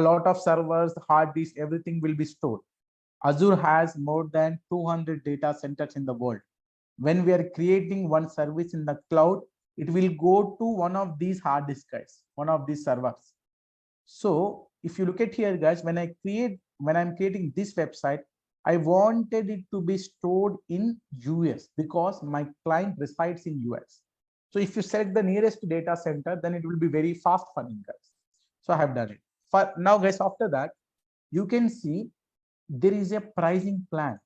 a lot of servers, hard disk, everything will be stored. Azure has more than 200 data centers in the world. When we are creating one service in the cloud, it will go to one of these hard disk guys, one of these servers. So if you look at here, guys, when I'm creating this website, I wanted it to be stored in US because my client resides in US. So if you select the nearest data center, then it will be very fast for you guys. So I have done it. For now, guys, after that, you can see there is a pricing plan.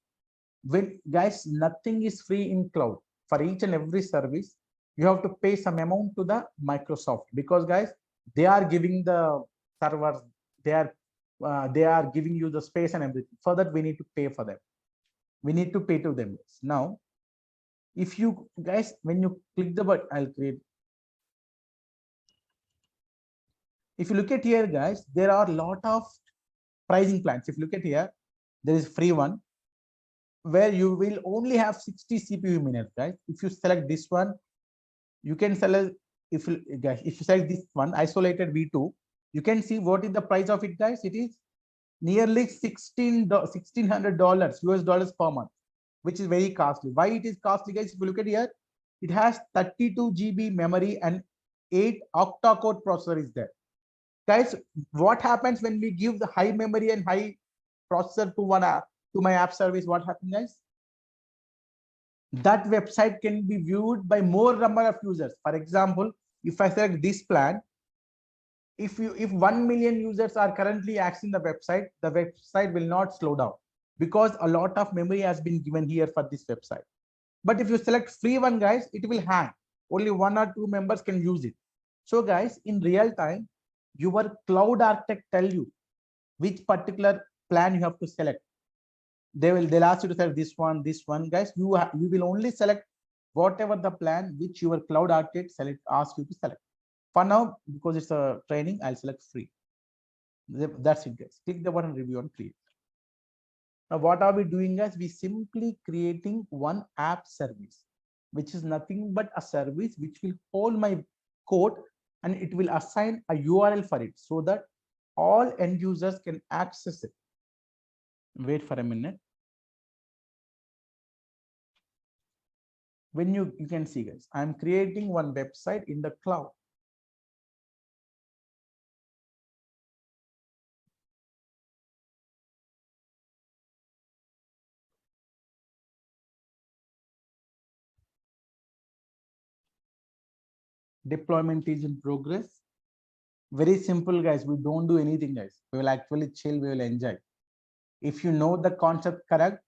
When guys, nothing is free in cloud. For each and every service, you have to pay some amount to the Microsoft, because guys, they are giving the servers, they are giving you the space and everything. For that, we need to pay for them. We need to pay to them. Now, if you guys, when you click the button, I'll create. If you look at here, guys, there are a lot of pricing plans. If you look at here, there is free one where you will only have 60 CPU minutes, guys. If you select this one, you can select, if you select this one, isolated V2, you can see what is the price of it, guys. It is nearly $1,600 US dollars per month, which is very costly. Why it is costly, guys? If you look at here, it has 32 GB memory and 8 octa-core processor is there. Guys, what happens when we give the high memory and high processor to one app, to my app service? What happens, guys? That website can be viewed by more number of users. For example, if I select this plan, if 1 million users are currently accessing the website will not slow down because a lot of memory has been given here for this website. But if you select free one, guys, it will hang. Only 1 or 2 members can use it. So guys, in real time, your cloud architect tell you which particular plan you have to select. They'll ask you to select this one, guys. You will only select whatever the plan which your cloud architect ask you to select. For now, because it's a training, I'll select free. That's it, guys. Click the button, review and create. Now, what are we doing, guys? We simply creating one app service, which is nothing but a service which will hold my code and it will assign a URL for it so that all end users can access it. Wait for a minute. When you can see, guys, I'm creating one website in the cloud. Deployment is in progress. Very simple, guys. We don't do anything, guys. We will actually chill, we will enjoy. If you know the concept correct,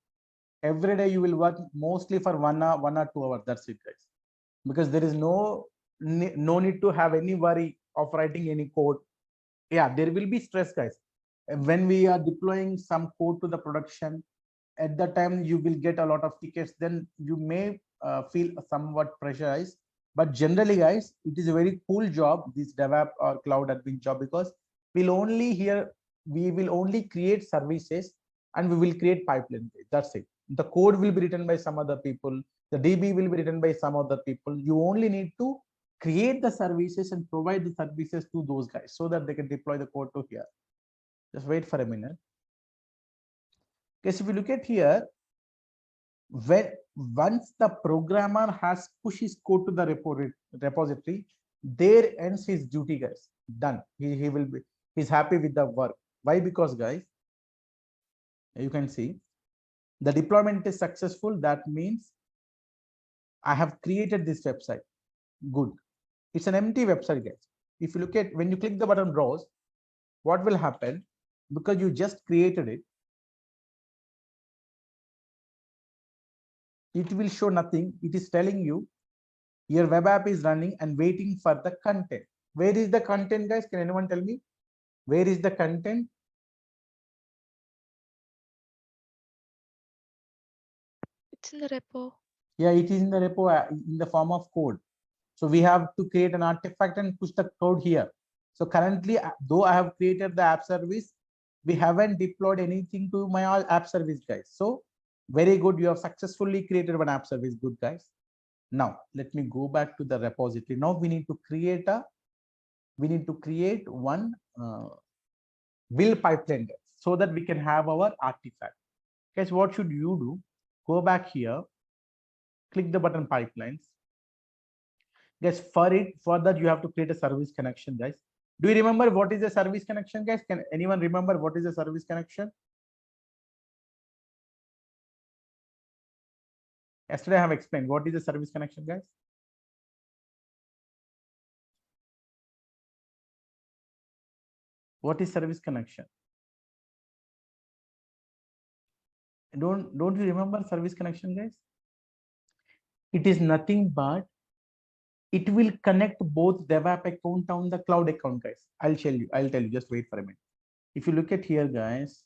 every day you will work mostly for 1 hour, 1 or 2 hours. That's it, guys. Because there is no need to have any worry of writing any code. Yeah, there will be stress, guys. When we are deploying some code to the production, at that time you will get a lot of tickets. Then you may feel somewhat pressurized. But generally, guys, it is a very cool job, this DevOps or cloud admin job, because we will only create services and we will create pipeline. That's it. The code will be written by some other people. The DB will be written by some other people. You only need to create the services and provide the services to those guys so that they can deploy the code to here. Just wait for a minute. Because if you look at here, once the programmer has pushed his code to the repository, there ends his duty, guys. Done. He's happy with the work. Why? Because, guys, you can see the deployment is successful. That means I have created this website. Good. It's an empty website, guys. If you look at, when you click the button browse, what will happen? Because you just created it, it will show nothing. It is telling you your web app is running and waiting for the content. Where is the content, guys? Can anyone tell me? Where is the content? It's in the repo. Yeah, it is in the repo in the form of code. So we have to create an artifact and push the code here. So currently, though I have created the app service, we haven't deployed anything to my app service, guys. So very good. You have successfully created one app service. Good, guys. Now let me go back to the repository. Now we need to create one build pipeline so that we can have our artifact. Guys, what should you do? Go back here, click the button pipelines. Guys, for that you have to create a service connection, guys. Do you remember what is a service connection, guys? Can anyone remember what is a service connection? Yesterday I have explained what is a service connection, guys. What is service connection? Don't you remember service connection, guys? It is nothing but it will connect both DevOps account on the cloud account, guys. I'll tell you, just wait for a minute. If you look at here, guys,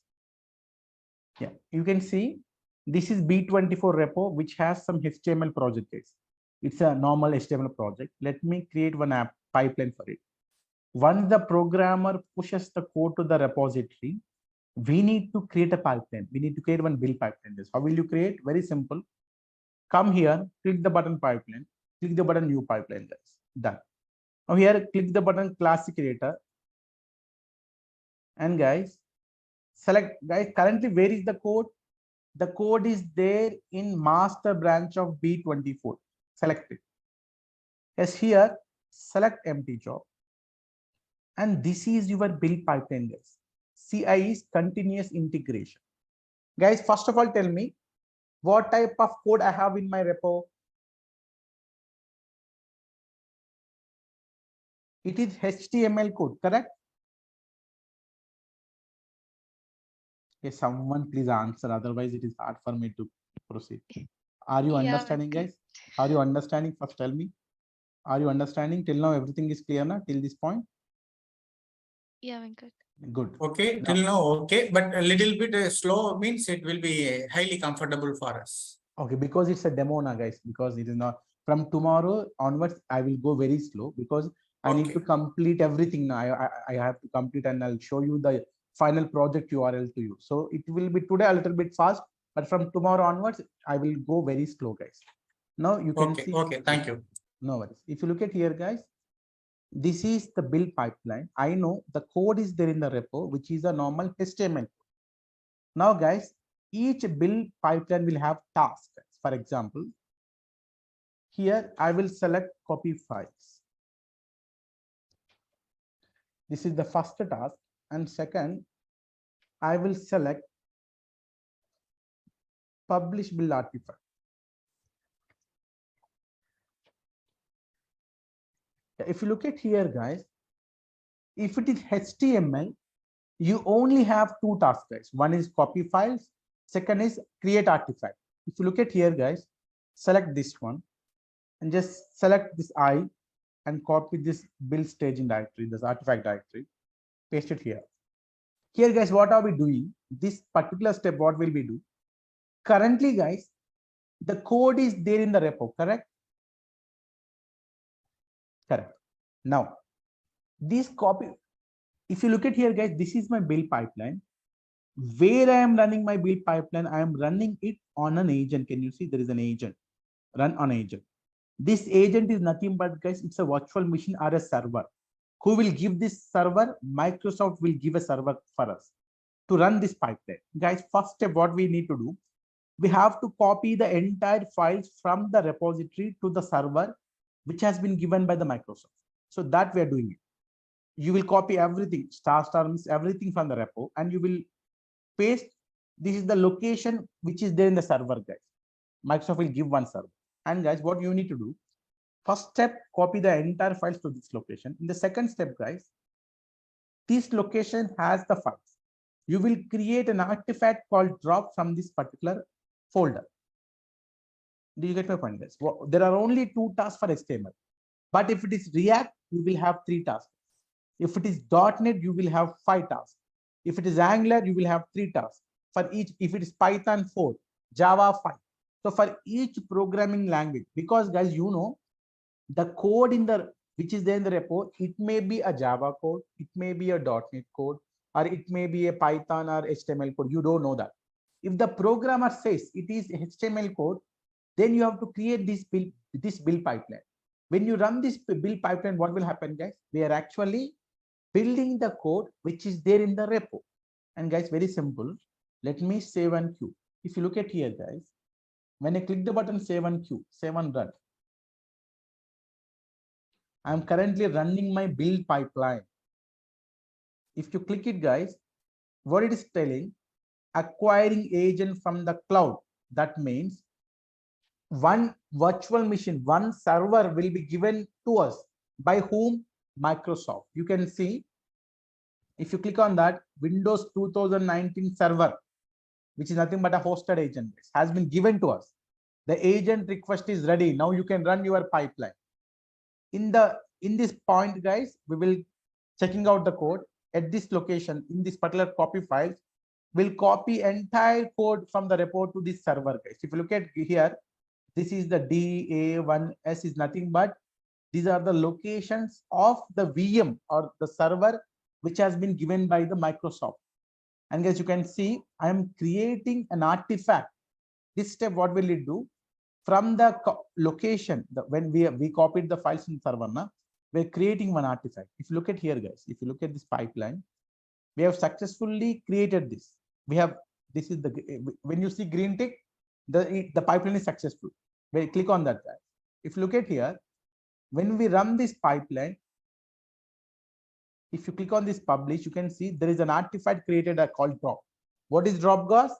yeah, you can see this is B24 repo, which has some HTML project, guys. It's a normal HTML project. Let me create one app pipeline for it. Once the programmer pushes the code to the repository, we need to create a pipeline. We need to create one build pipeline. This, how will you create? Very simple. Come here, click the button pipeline, click the button new pipeline, guys. Done. Now here, click the button classic creator. And guys, select, guys, currently where is the code? The code is there in master branch of B24. Select it. Yes, here, select empty job. And this is your build pipeline, guys. CI is continuous integration. Guys, first of all, tell me what type of code I have in my repo. It is HTML code, correct? Yes, someone please answer. Otherwise, it is hard for me to proceed. Are you understanding, guys? Are you understanding? First, tell me. Are you understanding? Till now, everything is clear now, till this point? Yeah, Venkat. Good. Okay, till now, okay, but a little bit slow means it will be highly comfortable for us. Okay, because it's a demo now, guys, because it is not from tomorrow onwards, I will go very slow because I need to complete everything now. I have to complete and I'll show you the final project URL to you. So it will be today a little bit fast, but from tomorrow onwards, I will go very slow, guys. Now you can see. Okay, thank you. No worries. If you look at here, guys, this is the build pipeline. I know the code is there in the repo, which is a normal HTML. Now, guys, each build pipeline will have tasks. For example, here I will select copy files. This is the first task. And second, I will select publish build artifact. If you look at here, guys, if it is HTML, you only have two tasks, guys. One is copy files, second is create artifact. If you look at here, guys, select this one and just select this I and copy this build staging directory, this artifact directory, paste it here. Here, guys, what are we doing? This particular step, what will we do? Currently, guys, the code is there in the repo, correct? Correct. Now, this copy, if you look at here, guys, this is my build pipeline. Where I am running my build pipeline, I am running it on an agent. Can you see there is an agent? Run on agent. This agent is nothing but, guys, it's a virtual machine or a server. Who will give this server? Microsoft will give a server for us to run this pipeline. Guys, first step, what we need to do, we have to copy the entire files from the repository to the server, which has been given by the Microsoft. So that we are doing it. You will copy everything, star means everything from the repo, and you will paste. This is the location which is there in the server, guys. Microsoft will give one server. And guys, what you need to do, first step, copy the entire files to this location. In the second step, guys, this location has the files. You will create an artifact called drop from this particular folder. Do you get my point, guys? Well, there are only two tasks for HTML. But if it is React, you will have 3 tasks. If it is .NET, you will have 5 tasks. If it is Angular, you will have 3 tasks. For each, if it is Python 4, Java 5. So for each programming language, because guys, you know, the code in the which is there in the repo, it may be a Java code, it may be a .NET code, or it may be a Python or HTML code. You don't know that. If the programmer says it is HTML code, then you have to create this build pipeline. When you run this build pipeline, what will happen, guys? We are actually building the code which is there in the repo. And guys, very simple. Let me save and queue. If you look at here, guys, when I click the button save and queue, save and run, I'm currently running my build pipeline. If you click it, guys, what it is telling, acquiring agent from the cloud. That means one virtual machine, one server will be given to us by whom? Microsoft. You can see, if you click on that, Windows 2019 server, which is nothing but a hosted agent, has been given to us. The agent request is ready. Now you can run your pipeline. In this point, guys, we will checking out the code at this location. In this particular copy files, we'll copy entire code from the repo to this server, guys. If you look at here, this is the DA1S is nothing but these are the locations of the VM or the server which has been given by the Microsoft. And guys, you can see I am creating an artifact. This step, what will it do? From the location, when we copied the files in server, we're creating one artifact. If you look at here, guys, if you look at this pipeline, we have successfully created this. We have, this is the, when you see green tick, the pipeline is successful. We click on that, guys. If you look at here, when we run this pipeline, if you click on this publish, you can see there is an artifact created called drop. What is drop, guys?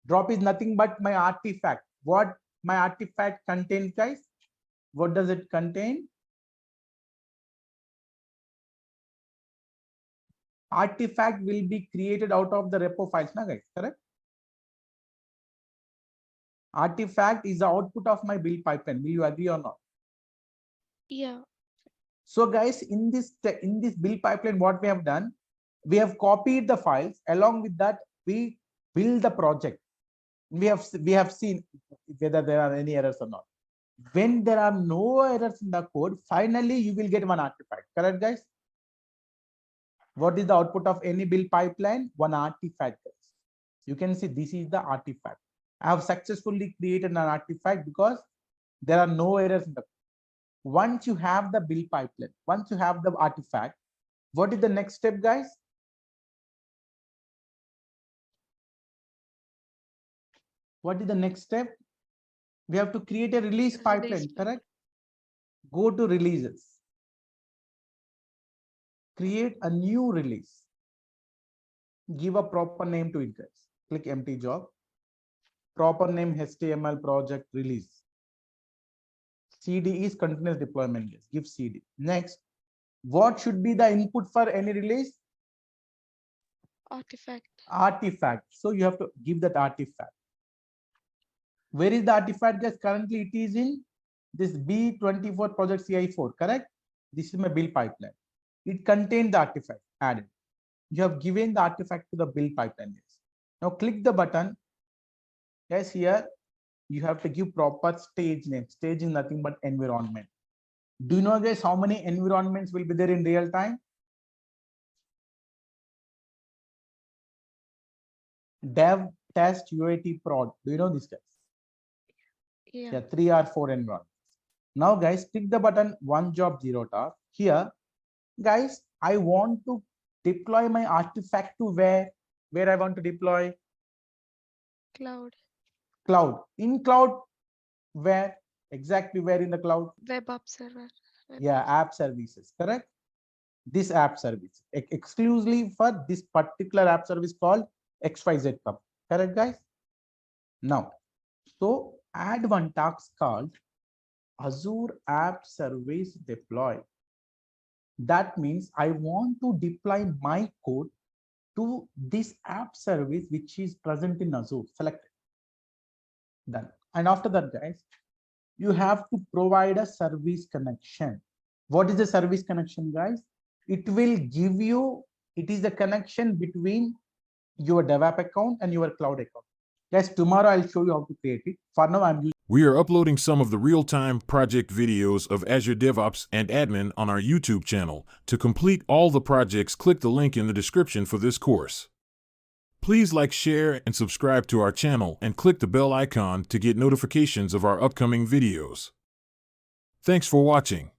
Drop is nothing but my artifact. What my artifact contains, guys? What does it contain? Artifact will be created out of the repo files, na guys, correct? Artifact is the output of my build pipeline. Will you agree or not? Yeah. So guys, in this build pipeline, what we have done, we have copied the files. Along with that, we build the project. We have seen whether there are any errors or not. When there are no errors in the code, finally you will get one artifact. Correct, guys? What is the output of any build pipeline? One artifact, guys. You can see this is the artifact. I have successfully created an artifact because there are no errors in the code. Once you have the build pipeline, once you have the artifact, what is the next step, guys? What is the next step? We have to create a release pipeline, correct? Go to releases. Create a new release. Give a proper name to it, guys. Click empty job. Proper name HTML project release. CD is continuous deployment. Guys. Give CD. Next, what should be the input for any release? Artifact. Artifact. So you have to give that artifact. Where is the artifact, guys? Currently it is in this B24 project CI4, correct? This is my build pipeline. It contains the artifact added. You have given the artifact to the build pipeline. Guys. Now click the button. Guys, here you have to give proper stage name. Stage is nothing but environment. Do you know, guys, how many environments will be there in real time? Dev, test, UAT, prod. Do you know this, guys? Yeah. 3 or 4 environments. Now, guys, click the button one job 0 task. Here, guys, I want to deploy my artifact to where I want to deploy? Cloud. Cloud. In cloud, where? Exactly where in the cloud? Web app server. Yeah, app services, correct? This app service, exclusively for this particular app service called 𝐿𝐴, correct, guys? Now, so add one task called Azure App Service Deploy. That means I want to deploy my code to this app service which is present in Azure. Select it. Done. And after that, guys, you have to provide a service connection. What is the service connection, guys? It will give you, it is the connection between your DevOps account and your cloud account. Guys, tomorrow I'll show you how to create it. For now, I'm using. We are uploading some of the real-time project videos of Azure DevOps and Admin on our YouTube channel. To complete all the projects, click the link in the description for this course. Please like, share, and subscribe to our channel and click the bell icon to get notifications of our upcoming videos. Thanks for watching.